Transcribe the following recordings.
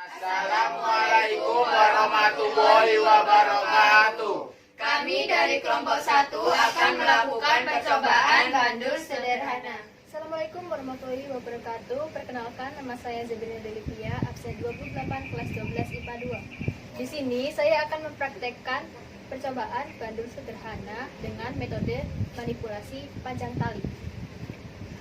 Assalamualaikum warahmatullahi wabarakatuh. Kami dari kelompok 1 akan melakukan percobaan bandul sederhana. Assalamualaikum warahmatullahi wabarakatuh. Perkenalkan, nama saya Zabrina Delivia, absen 28 kelas 12 IPA 2. Di sini saya akan mempraktekkan percobaan bandul sederhana dengan metode manipulasi panjang tali.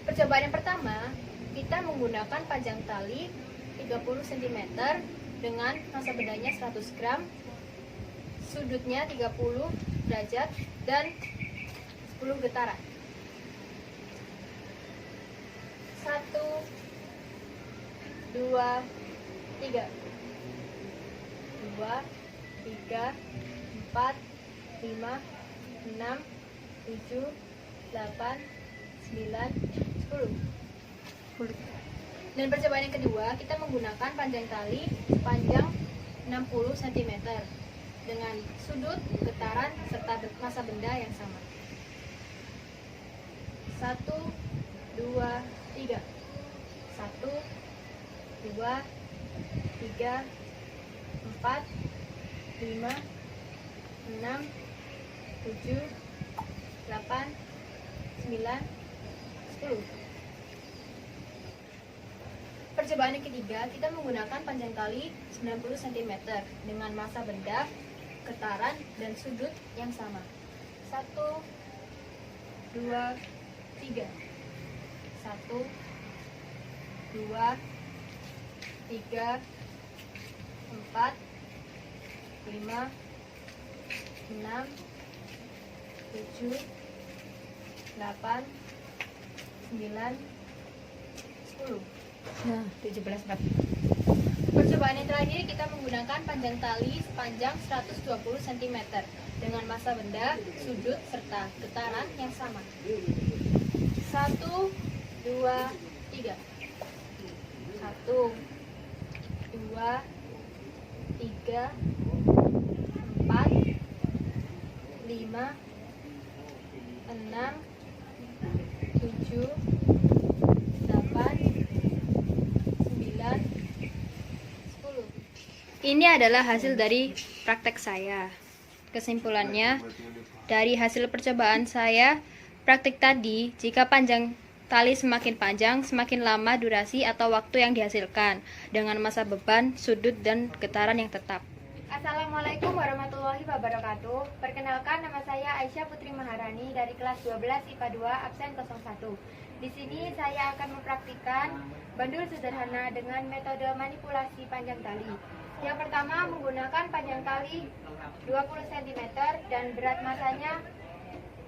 Percobaan yang pertama, kita menggunakan panjang tali 30 cm dengan massa bendanya 100 gram, sudutnya 30 derajat dan 10 getaran. 1, 2, 3 2, 3, 4, 5, 6, 7, 8, 9, 10. Dan percobaan yang kedua, kita menggunakan panjang tali sepanjang 60 cm dengan sudut, getaran, serta massa benda yang sama. 1, 2, 3 1, 2, 3, 4, 5, 6, 7, 8, 9, 10. Percobaan yang ketiga, kita menggunakan panjang tali 90 cm dengan massa benda, getaran, dan sudut yang sama. 1, 2, 3 1, 2, 3, 4, 5, 6, 7, 8, 9, 10. Nah, 17 Pak. Percobaan yang terakhir, kita menggunakan panjang tali sepanjang 120 cm dengan massa benda, sudut, serta getaran yang sama. 1, 2, 3 1, 2, 3, 4, 5, 6, 7, 8, 9, 10. Ini adalah hasil dari praktek saya. Kesimpulannya, dari hasil percobaan saya, praktik tadi, jika panjang tali semakin panjang, semakin lama durasi atau waktu yang dihasilkan dengan massa beban, sudut, dan getaran yang tetap. Assalamualaikum warahmatullahi wabarakatuh. Perkenalkan, nama saya Aisyah Putri Maharani dari kelas 12 IPA 2 absen 01. Di sini saya akan mempraktikkan bandul sederhana dengan metode manipulasi panjang tali. Yang pertama, menggunakan panjang tali 20 cm dan berat masanya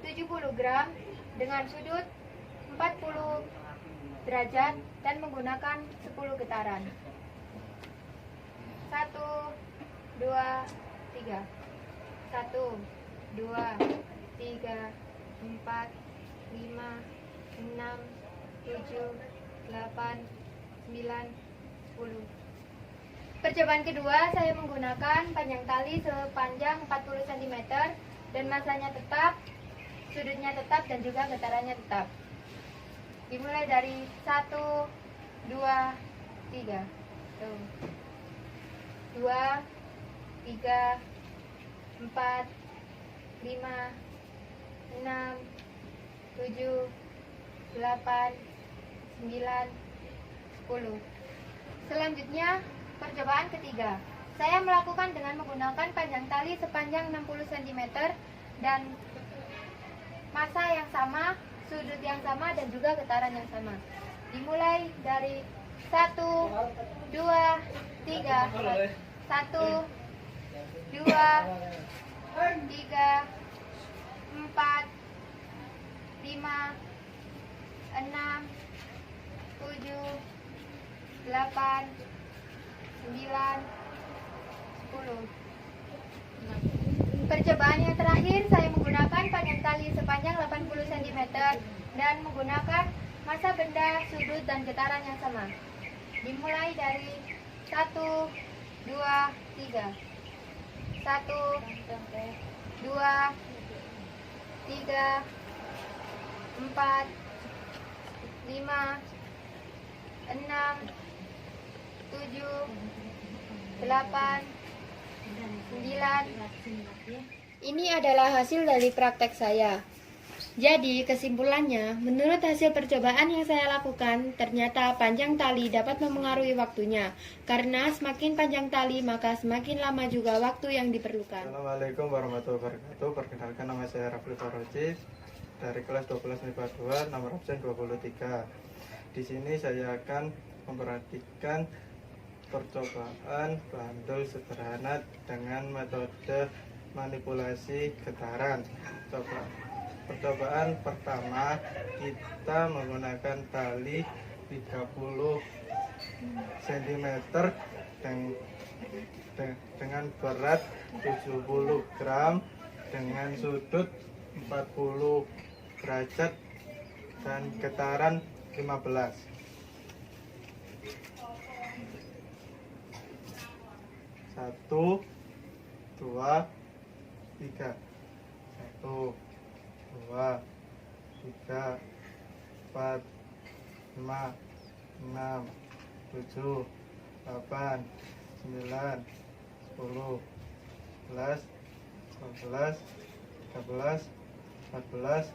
70 gram dengan sudut 40 derajat dan menggunakan 10 getaran. 1, 2, 3 1, 2, 3, 4, 5, 6, 7, 8, 9, 10. Percobaan kedua, saya menggunakan panjang tali sepanjang 40 cm dan massanya tetap, sudutnya tetap, dan juga getarannya tetap. Dimulai dari 1, 2, 3 2, 3, 4, 5, 6, 7, 8, 9, 10. Selanjutnya, percobaan ketiga. Saya melakukan dengan menggunakan panjang tali sepanjang 60 cm dan massa yang sama, sudut yang sama, dan juga getaran yang sama. Dimulai dari 1, 2, 3 1, 2, 3, 4, 5, 6, 7, 8, 9, 10. Percobaan yang terakhir, saya menggunakan panjang tali sepanjang 80 cm dan menggunakan massa benda, sudut, dan getaran yang sama. Dimulai dari 1, 2, 3 1, 2, 3, 4, 5, 6, 7, 8, 9. Ini adalah hasil dari praktek saya. Jadi, kesimpulannya, menurut hasil percobaan yang saya lakukan, ternyata panjang tali dapat memengaruhi waktunya. Karena semakin panjang tali, maka semakin lama juga waktu yang diperlukan. Assalamualaikum warahmatullahi wabarakatuh. Perkenalkan, nama saya Rafli Faroji dari kelas 12 MIPA 2, nomor absen 23. Di sini saya akan memperhatikan percobaan bandul sederhana dengan metode manipulasi getaran. Percobaan pertama, kita menggunakan tali 30 cm dengan berat 70 gram dengan sudut 40 derajat dan getaran 15. 1, 2, 3. 1, 2, 3, 4, 5, 6, 7, 8, 9, 10, 11, 12, 13, 14,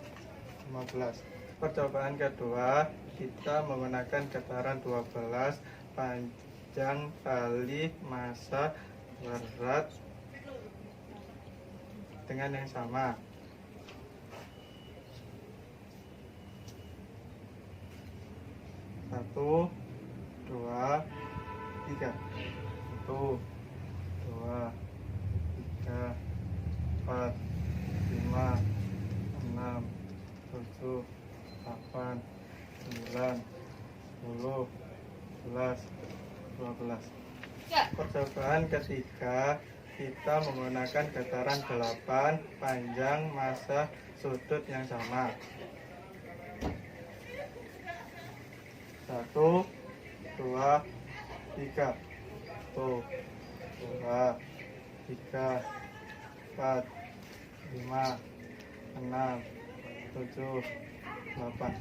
15. Percobaan kedua, kita menggunakan getaran 12, panjang tali, massa, berat dengan yang sama. 1, 2, 3. 1, 2, 3, 4, 5, 6, 7, 8, 9, 10, 11, 12. Percobaan ketiga, kita menggunakan getaran 8, panjang, massa, sudut yang sama. 1, 2, 3. 1, 2, 3, 4, 5, 6, 7, 8.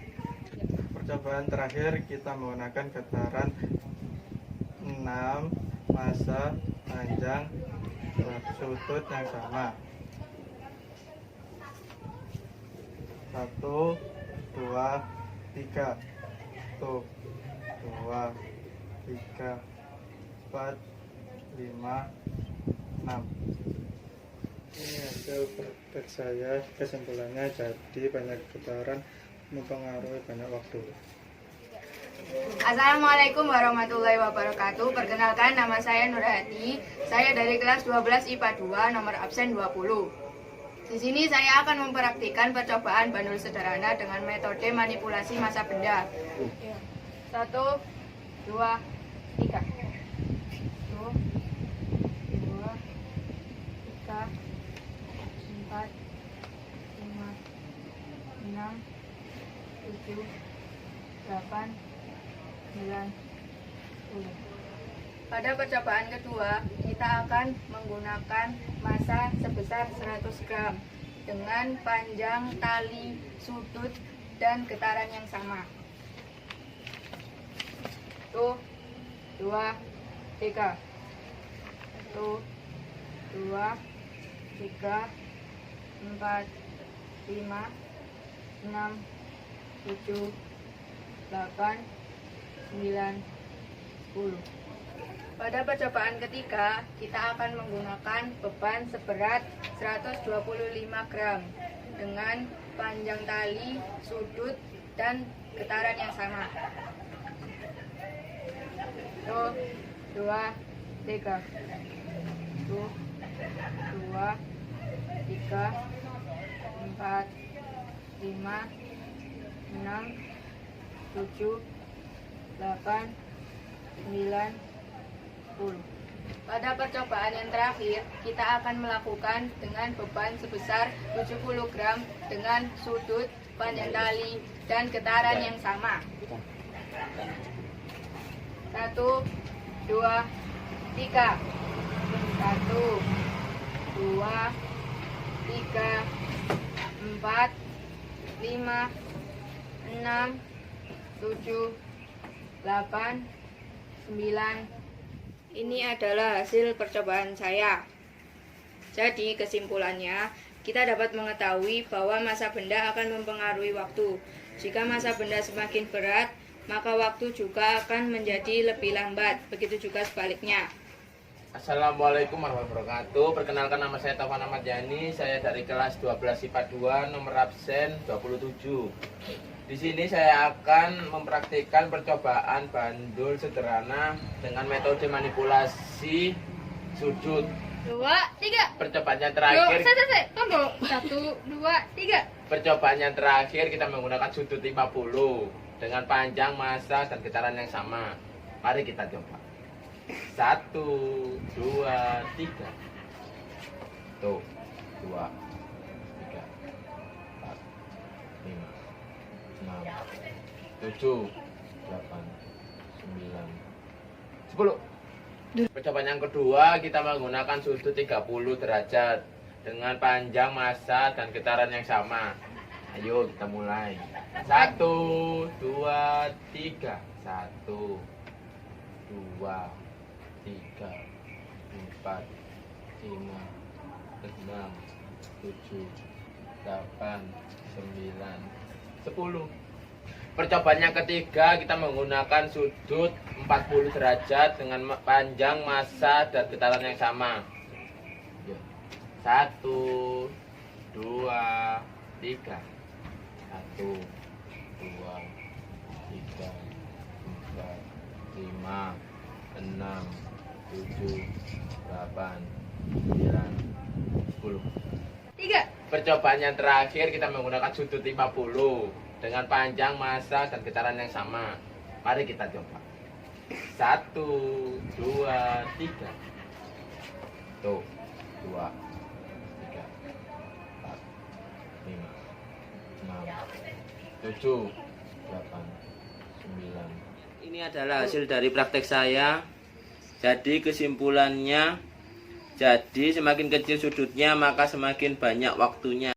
Percobaan terakhir, kita menggunakan getaran 6, massa, panjang, sudut yang sama. 1, 2, 3. 1, 2, 3, 4, 5, 6. Ini hasil praktek saya. Kesimpulannya, jadi banyak getaran mempengaruhi banyak waktu. Assalamualaikum warahmatullahi wabarakatuh. Perkenalkan, nama saya Nurhati. Saya dari kelas 12 IPA 2, nomor absen 20. Di sini saya akan mempraktikkan percobaan bandul sederhana dengan metode manipulasi massa benda. 1, 2, 3. 1, 2, 3, 4, 5, 6, 7, 8, 9, 10. Pada percobaan kedua, kita akan menggunakan massa sebesar 100 gram dengan panjang tali, sudut, dan getaran yang sama. 1, 2, 3. 1, 2, 3, 4, 5, 6, 7, 8, 9, 10. Pada percobaan ketiga, kita akan menggunakan beban seberat 125 gram dengan panjang tali, sudut, dan getaran yang sama. 1, 2, 3. 1, 2, 3, 4, 5, 6, 7, 8, 9, 10. Pada percobaan yang terakhir, kita akan melakukan dengan beban sebesar 70 gram dengan sudut, panjang tali, dan getaran yang sama. 1, 2, 3. 1, 2, 3, 4, 5, 6, 7, 8, 9, Ini adalah hasil percobaan saya. Jadi kesimpulannya, kita dapat mengetahui bahwa massa benda akan mempengaruhi waktu. Jika massa benda semakin berat, maka waktu juga akan menjadi lebih lambat. Begitu juga sebaliknya. Assalamualaikum warahmatullahi wabarakatuh. Perkenalkan, nama saya Taufan Ahmad Yani. Saya dari kelas 12 IPA 2, nomor absen 27. Di sini saya akan mempraktikkan percobaan bandul sederhana dengan metode manipulasi sudut. 2, 3. Percobaannya terakhir. Tunggu. 1, 2, 3. Percobaannya terakhir kita menggunakan sudut 50 dengan panjang, massa, dan getaran yang sama. Mari kita coba. 1, 2, 3. Tuh, 2, 3, 4, 5, 6, 7, 8, 9, 10. Percobaan yang kedua kita menggunakan sudut 30 derajat dengan panjang, massa, dan getaran yang sama. Ayo kita mulai. 1, 2, 3. 1, 2, 3, 4, 5, 6, 7, 8, 9, 10. Percobaan yang ketiga kita menggunakan sudut 40 derajat dengan panjang, massa, dan getaran yang sama. 1, 2, 3. 1, 2, 3, 4, 5, 6, 7, 8, 9, 10. 3. Percobaan yang terakhir kita menggunakan sudut 50 dengan panjang, massa, dan getaran yang sama. Mari kita coba. 1, 2, 3. Tuh, 2, 3, 4, 5, 6, 7, 8, 9. Ini adalah hasil dari praktek saya. Jadi kesimpulannya, jadi semakin kecil sudutnya maka semakin banyak waktunya.